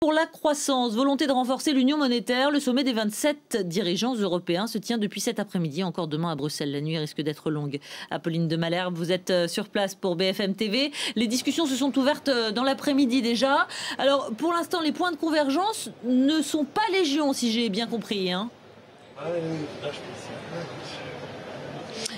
Pour la croissance, volonté de renforcer l'union monétaire, le sommet des 27 dirigeants européens se tient depuis cet après-midi, encore demain à Bruxelles. La nuit risque d'être longue. Apolline de Malherbe, vous êtes sur place pour BFM TV. Les discussions se sont ouvertes dans l'après-midi déjà. Alors, pour l'instant, les points de convergence ne sont pas légion, si j'ai bien compris. Hein.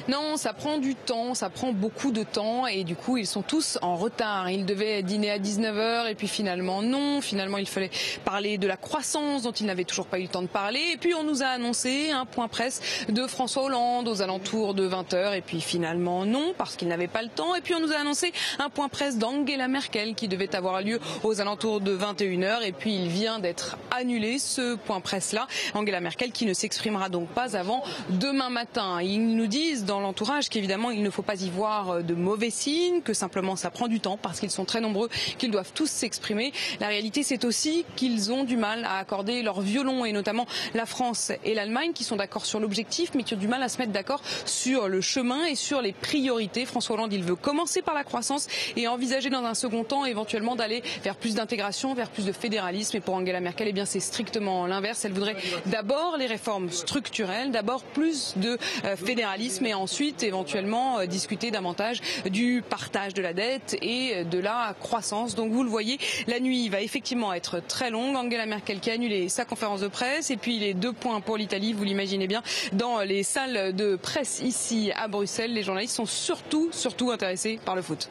Non, ça prend du temps, ça prend beaucoup de temps et du coup ils sont tous en retard. Ils devaient dîner à 19h et puis finalement non. Finalement il fallait parler de la croissance dont ils n'avaient toujours pas eu le temps de parler. Et puis on nous a annoncé un point presse de François Hollande aux alentours de 20h et puis finalement non parce qu'ils n'avaient pas le temps. Et puis on nous a annoncé un point presse d'Angela Merkel qui devait avoir lieu aux alentours de 21h et puis il vient d'être annulé ce point presse là. Angela Merkel qui ne s'exprimera donc pas avant demain matin. Ils nous disent dans l'entourage qu'évidemment il ne faut pas y voir de mauvais signes, que simplement ça prend du temps parce qu'ils sont très nombreux, qu'ils doivent tous s'exprimer. La réalité c'est aussi qu'ils ont du mal à accorder leur violon et notamment la France et l'Allemagne qui sont d'accord sur l'objectif mais qui ont du mal à se mettre d'accord sur le chemin et sur les priorités. François Hollande il veut commencer par la croissance et envisager dans un second temps éventuellement d'aller vers plus d'intégration, vers plus de fédéralisme et pour Angela Merkel eh bien c'est strictement l'inverse. Elle voudrait d'abord les réformes structurelles, d'abord plus de fédéralisme et ensuite éventuellement discuter davantage du partage de la dette et de la croissance. Donc vous le voyez, la nuit va effectivement être très longue. Angela Merkel qui a annulé sa conférence de presse et puis les 2 points pour l'Italie, vous l'imaginez bien, dans les salles de presse ici à Bruxelles, les journalistes sont surtout intéressés par le foot.